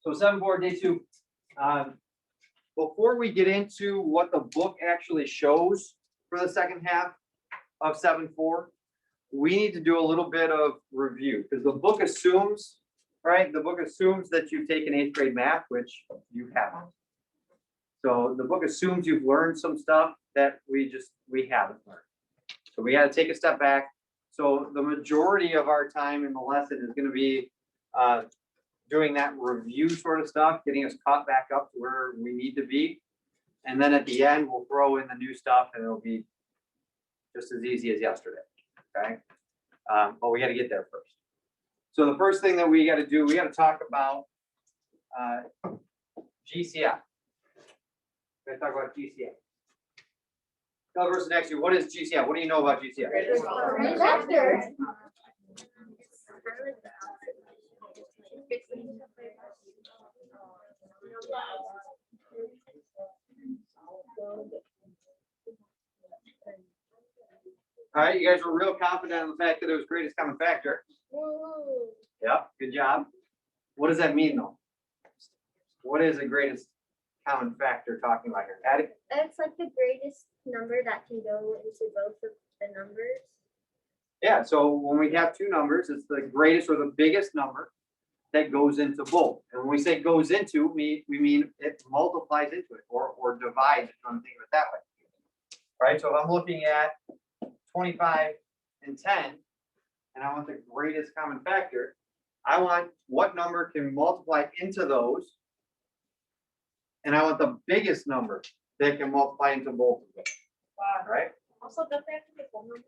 So 7-4, day 2. Before we get into what the book actually shows for the second half of 7-4, we need to do a little bit of review because the book assumes, right? The book assumes that you've taken 8th grade math, which you haven't. So the book assumes you've learned some stuff that we haven't learned. So we got to take a step back. So the majority of our time in the lesson is going to be doing that review sort of stuff, getting us caught back up to where we need to be. And then at the end, we'll throw in the new stuff and it'll be just as easy as yesterday, okay? But we got to get there first. So the first thing that we got to do, we got to talk about GCF. We're going to talk about GCF. Tell the person next to you, what is GCF? What do you know about GCF? All right, you guys were real confident in the fact that it was greatest common factor. Yeah, good job. What does that mean though? What is the greatest common factor talking about here? Addie? It's like the greatest number that can go into both of the numbers. Yeah, so when we have two numbers, it's the greatest or the biggest number that goes into both. And when we say goes into, we mean it multiplies into it or divides, if you want to think of it that way. Right, so if I'm looking at 25 and 10, and I want the greatest common factor, I want what number can multiply into those, and I want the biggest number that can multiply into both of them. Wow. Right? Also, don't they have to be whole numbers?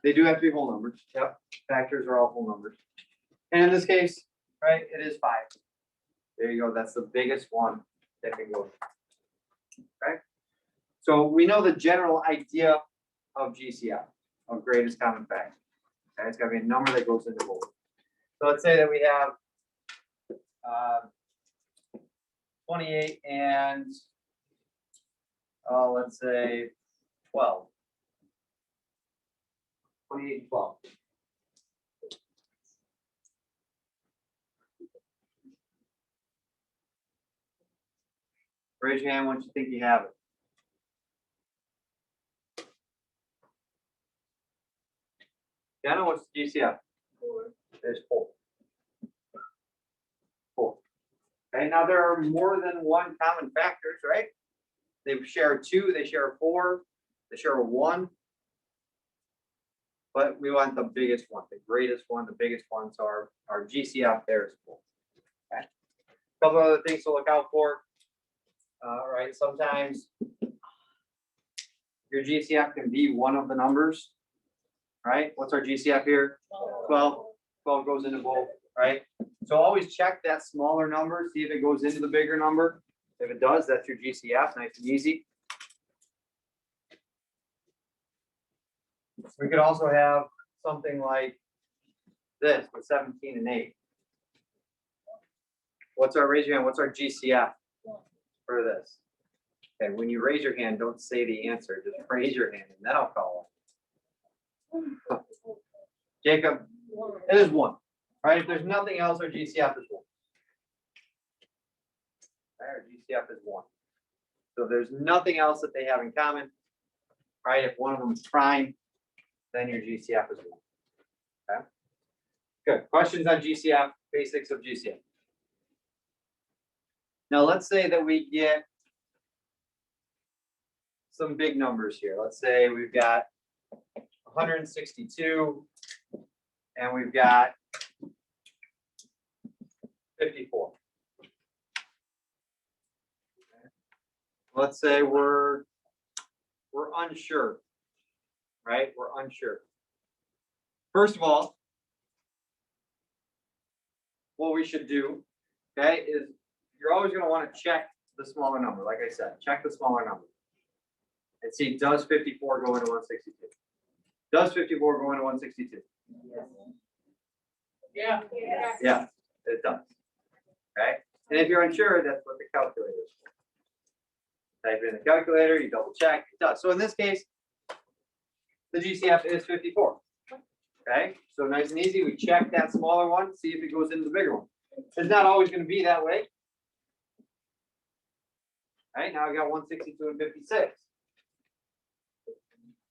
They do have to be whole numbers. Yep. Factors are all whole numbers. And in this case, right, it is 5. There you go. That's the biggest one that can go. Okay. So we know the general idea of GCF, of greatest common factor. Okay, it's got to be a number that goes into both. So let's say that we have 28 and let's say 12. 28 and 12. Raise your hand once you think you have it. Jenna, what's the GCF? 4. There's 4. 4. Okay, now there are more than one common factors, right? They share 2, they share 4, they share 1. But we want the biggest one, the greatest one, the biggest one. So our GCF there is 4. Okay. A couple other things to look out for. Right, sometimes your GCF can be one of the numbers. Right? What's our GCF here? 12. 12 goes into both, right? So always check that smaller number, see if it goes into the bigger number. If it does, that's your GCF, nice and easy. We could also have something like this with 17 and 8. Raise your hand, what's our GCF for this? Okay, when you raise your hand, don't say the answer, just raise your hand and then I'll call it. Jacob, it is 1. Right? If there's nothing else, our GCF is 1. Our GCF is 1. So if there's nothing else that they have in common, right? If one of them is prime, then your GCF is 1. Okay. Good. Questions on GCF, basics of GCF. Now let's say that we get some big numbers here. Let's say we've got 162 and we've got 54. Okay. Let's say we're unsure, right? We're unsure. First of all, what we should do, okay, is you're always going to want to check the smaller number. Like I said, check the smaller number and see, does 54 go into 162? Does 54 go into 162? Yeah. Yeah, it does. Okay. And if you're unsure, that's what the calculator is for. Type in the calculator, you double check, it does. So in this case, the GCF is 54. Okay, so nice and easy. We check that smaller one, see if it goes into the bigger one. It's not always gonna be that way. All right, now we got 162 and 56.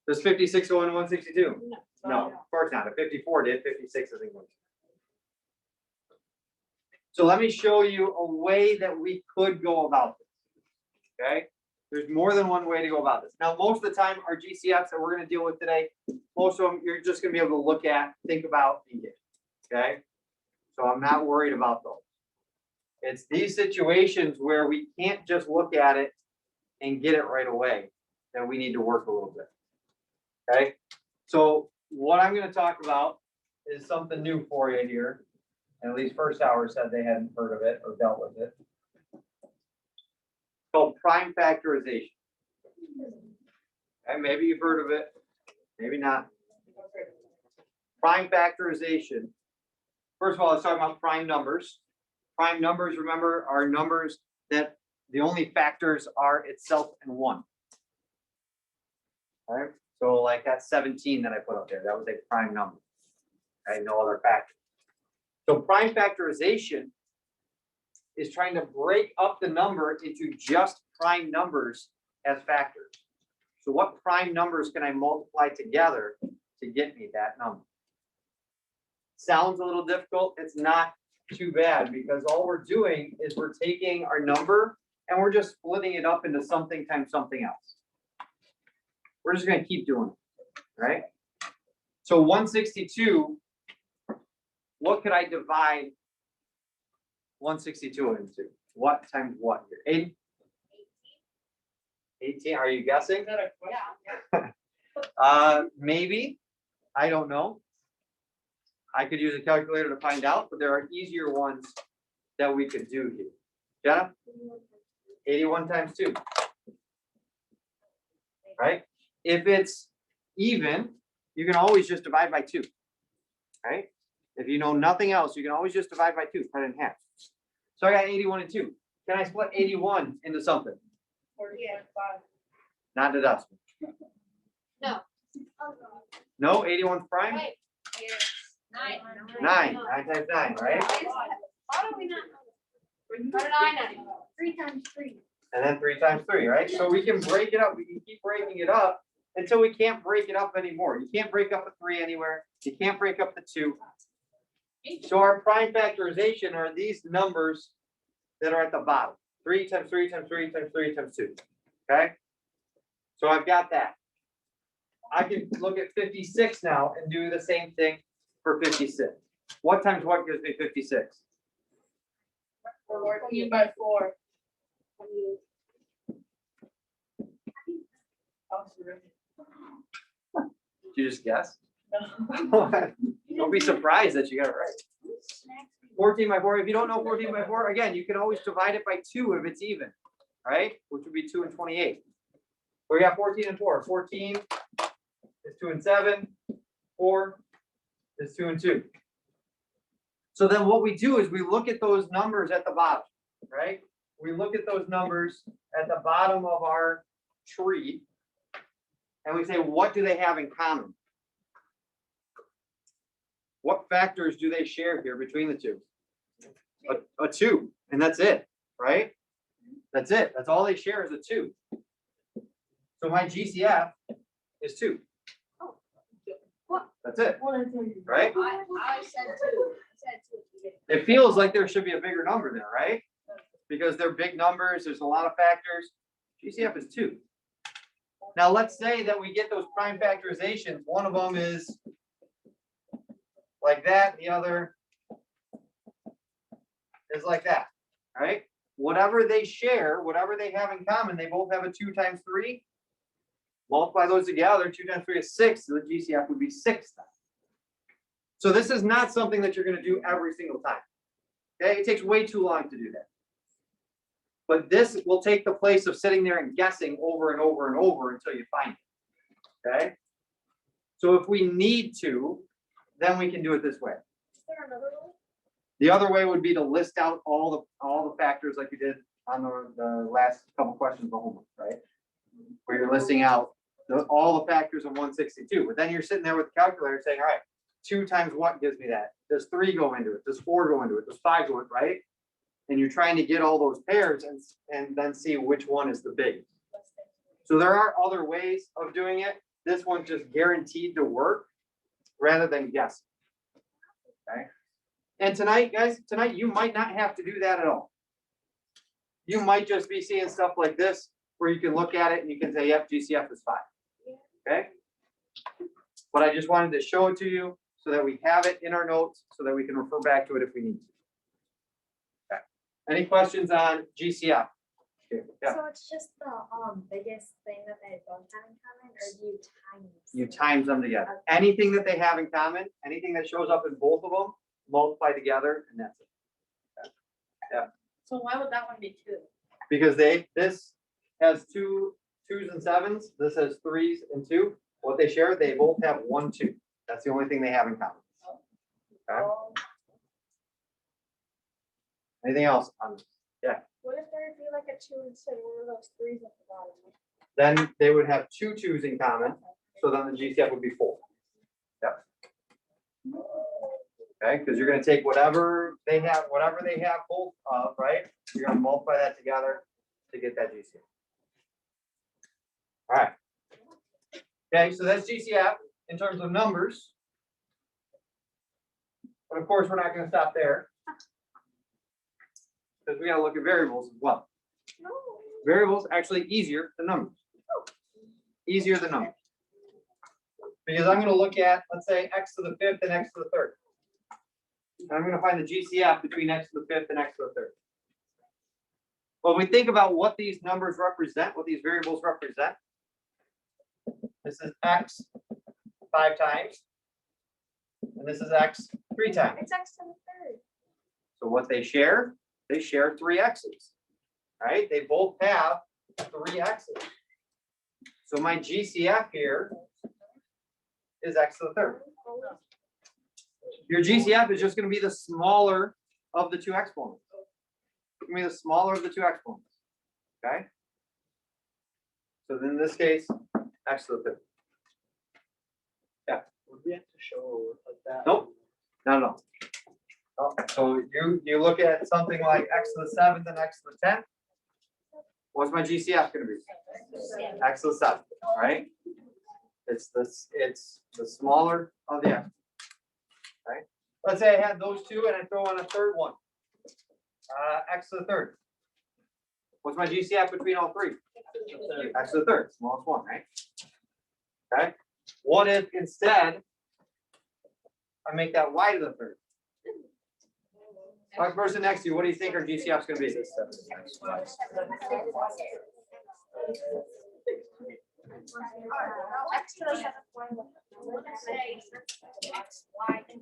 Does 56 go into 162? No, of course not. If 54 did, 56 isn't going to. So let me show you a way that we could go about this. Okay, there's more than one way to go about this. Now, most of the time, our GCFs that we're going to deal with today, most of them you're just going to be able to look at, think about, and get. Okay, so I'm not worried about those. It's these situations where we can't just look at it and get it right away that we need to work a little bit. Okay, so what I'm going to talk about is something new for you here. And at least first hour said they hadn't heard of it or dealt with it. It's called prime factorization. Okay, maybe you've heard of it, maybe not. Prime factorization. First of all, let's talk about prime numbers. Prime numbers, remember, are numbers that the only factors are itself and 1. All right, so like that 17 that I put up there, that was a prime number. Okay, no other factor. So prime factorization is trying to break up the number into just prime numbers as factors. So what prime numbers can I multiply together to get me that number? Sounds a little difficult. It's not too bad because all we're doing is we're taking our number and we're just splitting it up into something times something else. We're just going to keep doing it, right? So 162, what could I divide 162 into? What times what here? 8? 18, are you guessing? Maybe, I don't know. I could use a calculator to find out, but there are easier ones that we could do here. Jenna? 81 times 2. Right? If it's even, you can always just divide by 2. Right? If you know nothing else, you can always just divide by 2, cut it in half. So I got 81 and 2. Can I split 81 into something? 45. Not the decimal. No. No, 81 prime? Wait. Yes. 9. 9. 9 times 9, right? How do we not know? How did I know? 3 times 3. And then 3 times 3, right? So we can break it up. We can keep breaking it up until we can't break it up anymore. You can't break up a 3 anywhere. You can't break up the 2. So our prime factorization are these numbers that are at the bottom. 3 times 3 times 3 times 3 times 2. Okay? So I've got that. I can look at 56 now and do the same thing for 56. What times what gives me 56? 14 by 4. Did you just guess? Don't be surprised that you got it right. 14 by 4. If you don't know 14 by 4, again, you can always divide it by 2 if it's even, right? Which would be 2 and 28. We got 14 and 4. 14 is 2 and 7. 4 is 2 and 2. So then what we do is we look at those numbers at the bottom, right? We look at those numbers at the bottom of our tree and we say, what do they have in common? What factors do they share here between the two? A 2, and that's it, right? That's it. That's all they share is a 2. So my GCF is 2. That's it, right? I said 2. It feels like there should be a bigger number there, right? Because they're big numbers, there's a lot of factors. GCF is 2. Now let's say that we get those prime factorizations. One of them is like that, the other is like that, right? Whatever they share, whatever they have in common, they both have a 2 times 3. Multiply those together, 2 times 3 is 6, so the GCF would be 6 then. So this is not something that you're going to do every single time. Okay, it takes way too long to do that. But this will take the place of sitting there and guessing over and over and over until you find it. Okay? So if we need to, then we can do it this way. Is there another one? The other way would be to list out all the factors like you did on the last couple questions of homework, right? Where you're listing out all the factors of 162. But then you're sitting there with the calculator saying, all right, 2 times what gives me that? Does 3 go into it? Does 4 go into it? Does 5 go in, right? And you're trying to get all those pairs and then see which one is the big. So there are other ways of doing it. This one's just guaranteed to work rather than guessing. Okay. And tonight, guys, tonight you might not have to do that at all. You might just be seeing stuff like this where you can look at it and you can say, yep, GCF is 5. Okay. But I just wanted to show it to you so that we have it in our notes so that we can refer back to it if we need to. Okay. Any questions on GCF? Okay. Yeah. So it's just the biggest thing that they both have in common, or do you times? You times them together. Anything that they have in common, anything that shows up in both of them, multiply together, and that's it. Okay. Yeah. So why would that one be 2? Because this has 2 2s and 7s. This has 3s and 2. What they share, they both have 1, 2. That's the only thing they have in common. Okay. Anything else on this? Yeah. What if there would be like a 2 instead of one of those 3s at the bottom? Then they would have 2 2s in common. So then the GCF would be 4. Yep. Okay, because you're going to take whatever they have both of, right? You're going to multiply that together to get that GCF. All right. Okay, so that's GCF in terms of numbers. But of course, we're not going to stop there. Because we got to look at variables as well. Variables actually easier than numbers. Easier than numbers. Because I'm going to look at, let's say, x to the 5th and x to the 3rd. And I'm going to find the GCF between x to the 5th and x to the 3rd. When we think about what these numbers represent, what these variables represent, this is x 5 times, and this is x 3 times. It's x to the 3rd. So what they share 3 x's, right? They both have 3 x's. So my GCF here is x to the 3rd. Your GCF is just going to be the smaller of the 2 exponents. It's going to be the smaller of the 2 exponents. Okay? So then in this case, x to the 5th. Yeah. Would we have to show like that? Nope. Not at all. Oh, so you look at something like x to the 7th and x to the 10th. What's my GCF going to be? X to the 7th, right? It's the smaller of the x. Right? Let's say I had those 2 and I throw in a 3rd one. X to the 3rd. What's my GCF between all 3? X to the 3rd, smallest one, right? Okay. What if instead I make that y to the 3rd? Talk to the person next to you. What do you think our GCF is going to be? X to the 7th one. X, Y, and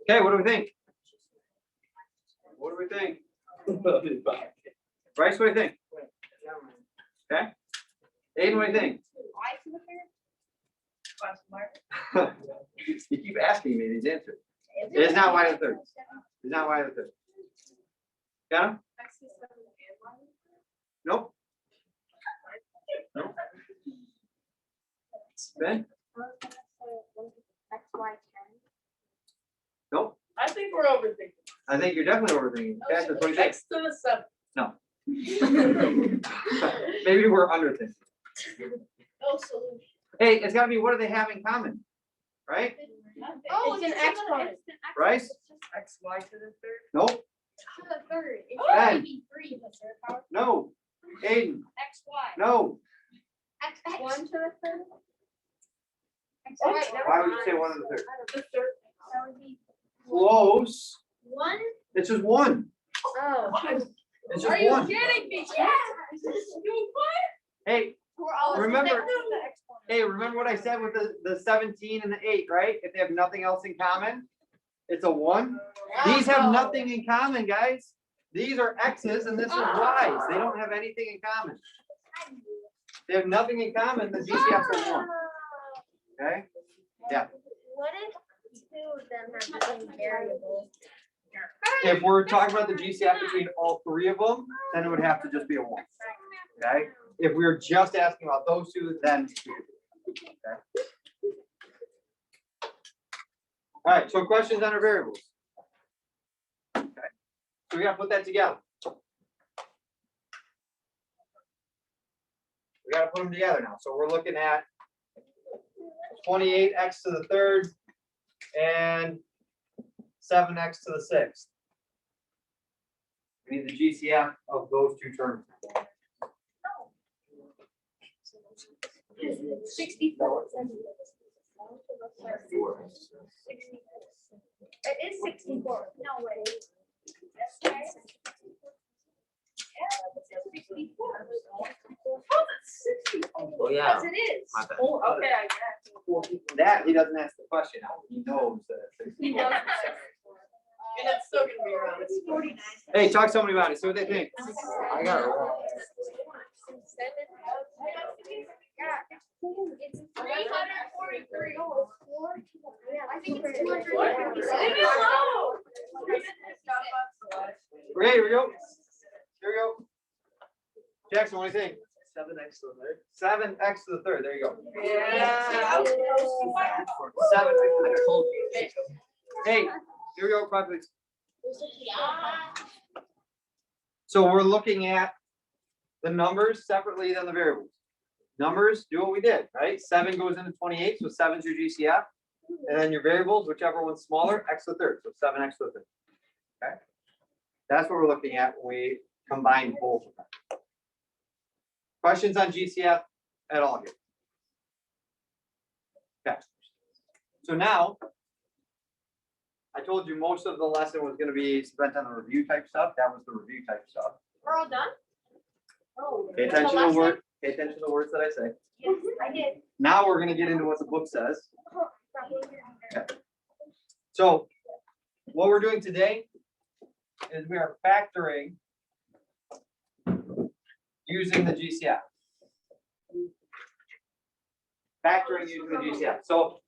Okay, what do we think? What do we think? Bryce, what do you think? Okay. Aiden, what do you think? Y to the 3rd? Question mark. You keep asking me these answers. It is not y to the 3rd. It's not y to the 3rd. Got him? X to the 7th and Y? Nope. Nope. Ben? X, Y, 10. Nope. I think we're overthinking. I think you're definitely overthinking. Okay, that's what you think. X to the 7th. No. Maybe we're underthinking. No solution. Hey, it's gotta be what do they have in common? Right? Oh, It's an exponent. Bryce? X, Y to the 3rd? Nope. To the 3rd. It Ben. should be 3 plus their power. No. Aiden? X, Y. No. X, 1 to the 3rd. X, Oh, Y. Why would you say 1 to the 3rd? The 3rd. That would be Close. 1. It's just 1. Oh. It's Are just you 1. kidding me? Yeah. You what? Hey, We're all Remember- the exponent. hey, remember what I said with the 17 and the 8, right? If they have nothing else in common, it's a 1. These have nothing in common, guys. These are X's and this is Y's. They don't have anything in common. They have nothing in common, the GCF's are 1. Okay? Yeah. What if 2 of them have the same variable? If we're talking about the GCF between all three of them, then it would have to just be a 1. Okay? If we were just asking about those two, then. Okay. All right, so questions on our variables. Okay. So we gotta put that together. We gotta put them together now. So we're looking at 28x to the 3rd and 7x to the 6th. We need the GCF of those two terms. 64. It is 64. No way. That's right. Yeah, it's 64. Oh, that's 64. Oh, yeah. Yes, it is. My bad. Oh, okay, I guess. That he doesn't ask the question now. He knows that it's 64. And it's still gonna be around. It's 49. Hey, talk to somebody about it. See what they think. I got it wrong. It's 343. I think it's 200. Okay, here we go. Here we go. Jackson, what do you think? 7x to the 3rd. 7x to the 3rd. There you go. Yeah. 7. I told you. Hey, here we go. Projects. So we're looking at the numbers separately than the variables. Numbers, do what we did, right? 7 goes into 28, so 7 is your GCF. And then your variables, whichever one's smaller, x to the 3rd, so 7x to the 3rd. Okay? That's what we're looking at when we combine both of them. Questions on GCF at all here? Okay. So now, I told you most of the lesson was going to be spent on the review type stuff. That was the review type stuff. We're all done? Oh. Pay attention to the word. Pay attention to the words that I say. Yes, I did. Now we're going to get into what the book says. Okay. So what we're doing today is we are factoring using the GCF. Factoring using the GCF. So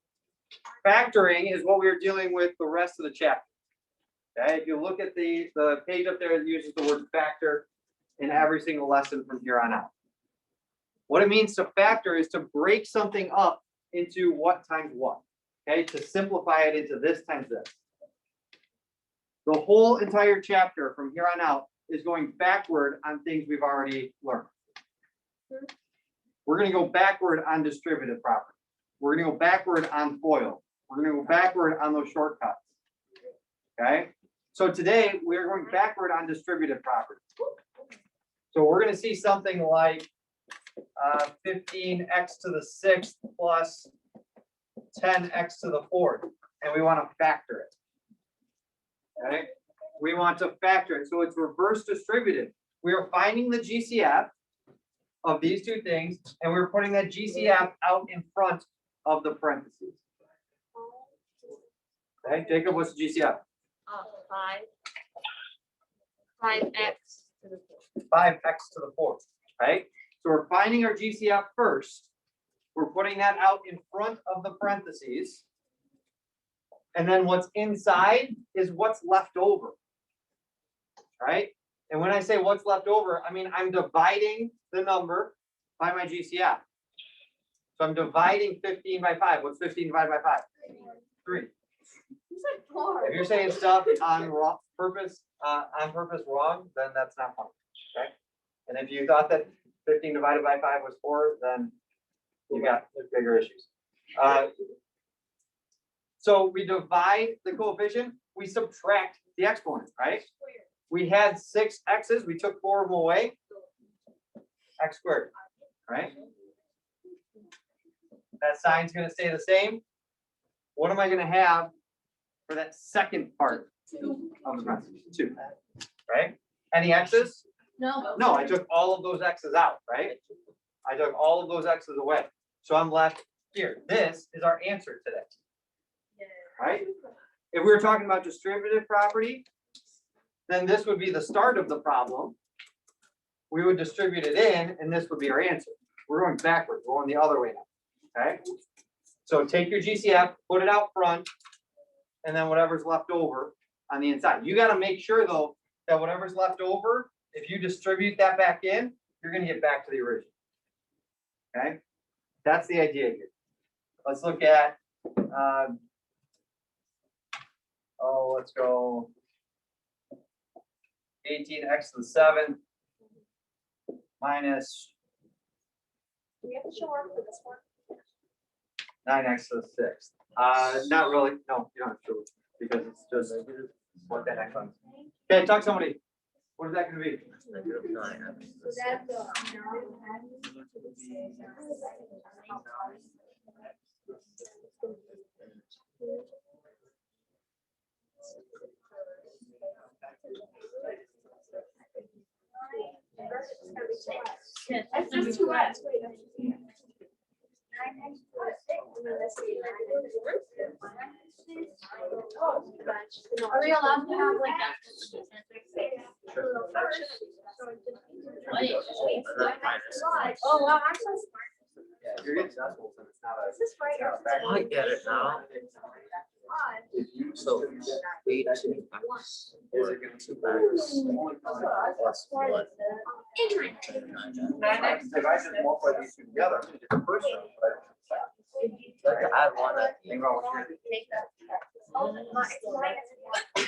factoring is what we are dealing with the rest of the chapter. Okay, if you look at the page up there, it uses the word factor in every single lesson from here on out. What it means to factor is to break something up into what times what. Okay, to simplify it into this times this. The whole entire chapter from here on out is going backward on things we've already learned. We're going to go backward on distributive property. We're going to go backward on FOIL. We're going to go backward on those shortcuts. Okay, so today we are going backward on distributive property. So we're going to see something like 15x to the 6th plus 10x to the 4th, and we want to factor it. Okay, we want to factor it. So it's reverse distributive. We are finding the GCF of these two things, and we're putting that GCF out in front of the parentheses. Okay, Jacob, what's the GCF? 5x to the 5x to the 4th, right? So we're finding our GCF first. We're putting that out in front of the parentheses. And then what's inside is what's left over, right? And when I say what's left over, I mean, I'm dividing the number by my GCF. So I'm dividing 15 by 5. What's 15 divided by 5? 3. If you're saying stuff on purpose wrong, then that's not fun, okay? And if you thought that 15 divided by 5 was 4, then you got bigger issues. So we divide the coefficient, we subtract the exponent, right? We had 6 x's, we took 4 of them away, x squared, right? That sign's going to stay the same. What am I going to have for that second part of the parentheses? 2, right? Any x's? No. No, I took all of those x's out, right? I took all of those x's away. So I'm left here. This is our answer today, right? If we were talking about distributive property, then this would be the start of the problem. We would distribute it in, and this would be our answer. We're going backwards. We're going the other way now, okay? So take your GCF, put it out front, and then whatever's left over, on the inside. You gotta make sure though, that whatever's left over, if you distribute that back in, you're gonna get back to the original. Okay, that's the idea here. Let's look at, let's go 18x to the 7 minus Do we have to show work for this one? 9x to the 6. Not really, no, you don't have to, because it's just what that x on. Okay, talk to somebody. What is that gonna be? So that's That's just two X. Are we allowed to have like that? Oh, wow, I'm so smart. Yeah, you're getting decimals and it's not a. Is this right? it's not a factor. I get it now. If you So, distribute 18x is it gonna be 2x plus 1. If I just multiply these two together, I'm gonna get the first term, but Let's add one. Think about what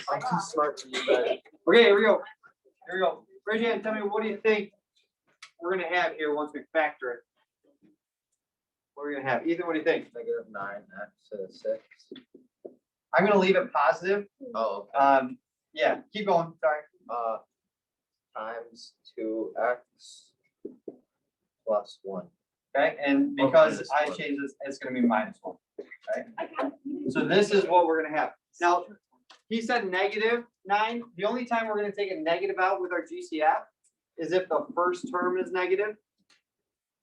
I'm too smart for you guys. Okay, here we go. Here we go. Raise your hand, tell me, what do you think we're gonna have here once we factor it? What are we gonna have? Ethan, what do you think? Negative 9x to the 6. I'm gonna leave it positive. Oh, okay. Yeah, keep going, sorry. Times 2x plus 1. Okay, and Or because minus I one. changed this, it's gonna be -1. Okay, so this is what we're gonna have. Now, he said -9. The only time we're gonna take a negative out with our GCF is if the first term is negative.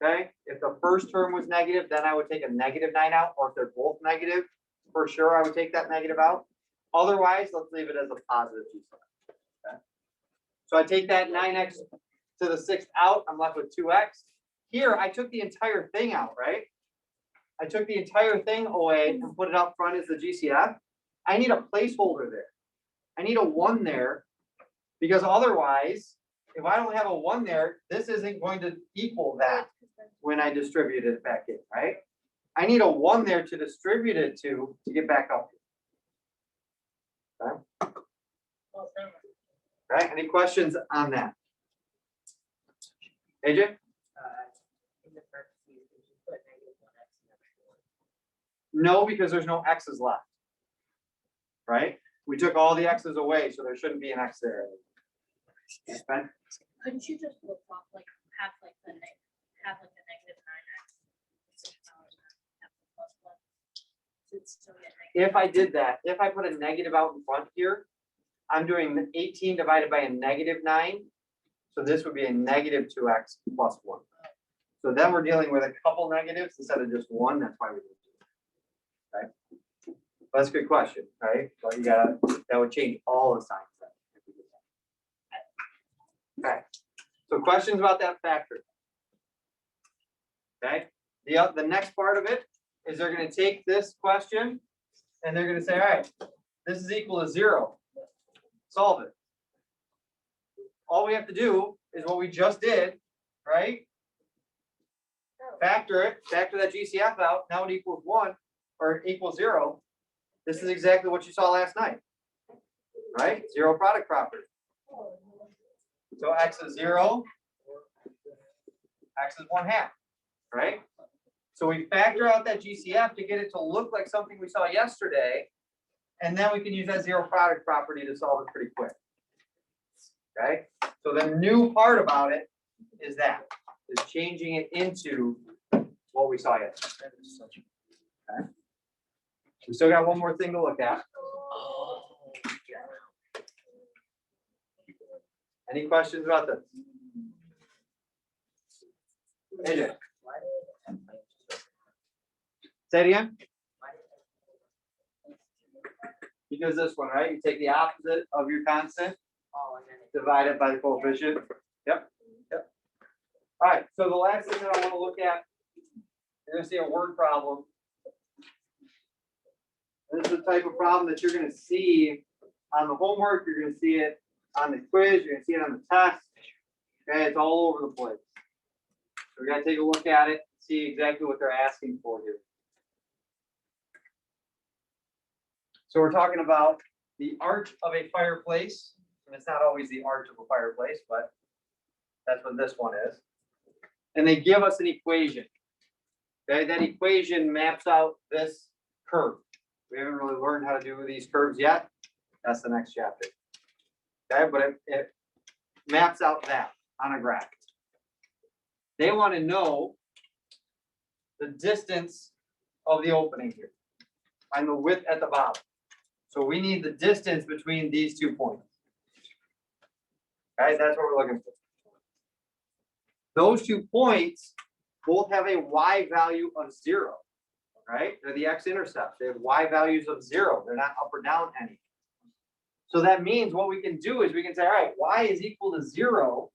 Okay, if the first term was negative, then I would take a -9 out, or if they're both negative, for sure, I would take that negative out. Otherwise, let's leave it as a positive GCF. Okay? So I take that 9x to the 6th out, I'm left with 2x. Here, I took the entire thing out, right? I took the entire thing away and put it up front as the GCF. I need a placeholder there. I need a 1 there, because otherwise, if I don't have a 1 there, this isn't going to equal that when I distribute it back in, right? I need a 1 there to distribute it to get back up. Okay? Right, any questions on that? AJ? No, because there's no x's left. Right? We took all the x's away, so there shouldn't be an x there. Ben? Couldn't you just flip flop, like, have like the have like a negative 9x? If I did that, if I put a negative out in front here, I'm doing 18 divided by a -9. So this would be a -2x plus 1. So then we're dealing with a couple negatives instead of just one. That's why we do it. Okay. That's a good question, right? So you gotta, that would change all the signs. Then, if we did that. Okay. So questions about that factor? Okay. The next part of it is they're going to take this question and they're going to say, all right, this is equal to 0. Solve it. All we have to do is what we just did, right? Factor it, factor that GCF out. Now it equals 1 or equals 0. This is exactly what you saw last night, right? 0 product property. So x is 0, x is 1/2, right? So we factor out that GCF to get it to look like something we saw yesterday, and then we can use that 0 product property to solve it pretty quick. Okay, so the new part about it is changing it into what we saw yesterday. Okay. We still got one more thing to look at. Any questions about this? AJ, say it again. Because this one, right? You take the opposite of your constant, divide it by the coefficient. Yep. Yep. All right. So the last thing that I want to look at, you're going to see a word problem. This is the type of problem that you're going to see on the homework, you're gonna see it on the quiz, you're gonna see it on the test. Okay, it's all over the place. So we gotta take a look at it, see exactly what they're asking for here. So we're talking about the arch of a fireplace, and it's not always the arch of a fireplace, but that's what this one is. And they give us an equation. Okay, that equation maps out this curve. We haven't really learned how to do these curves yet. That's the next chapter. Okay, but it maps out that on a graph. They want to know the distance of the opening here and the width at the bottom. So we need the distance between these 2 points. Okay, that's what we're looking for. Those 2 points both have a y value of 0, right? They're the x-intercepts. They have y values of 0. They're not up or down any. So that means what we can do is we can say, all right, y is equal to 0.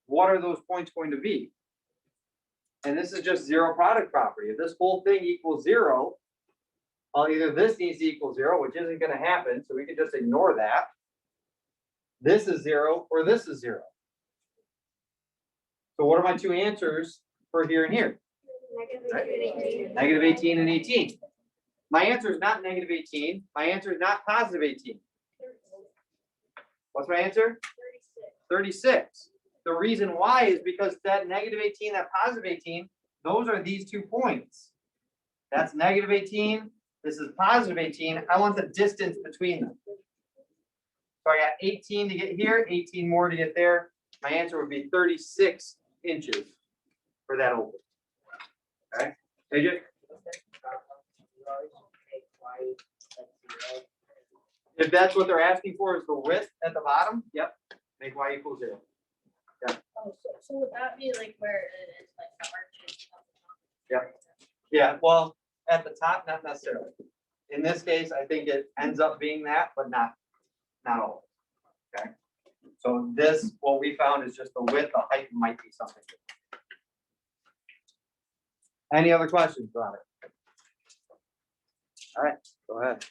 What are those points going to be? And this is just zero product property. If this whole thing equals 0, well, either this needs to equal 0, which isn't going to happen, so we can just ignore that. This is 0, or this is 0. So what are my 2 answers for here and here? Negative 18 and 18. My answer is not negative 18. My answer is not positive 18. What's my answer? 36. The reason why is because that negative 18, that positive 18, those are these 2 points. That's negative 18. This is positive 18. I want the distance between them. So I got 18 to get here, 18 more to get there. My answer would be 36 inches for that open. Okay, AJ? If that's what they're asking for is the width at the bottom, yep, make y equals 0. Oh, so would that be like where it is like the arches? Yep. Yeah, well, at the top, not necessarily. In this case, I think it ends up being that, but not all. Okay. So this, what we found is just the width, the height might be something. Any other questions about it? All right, go ahead.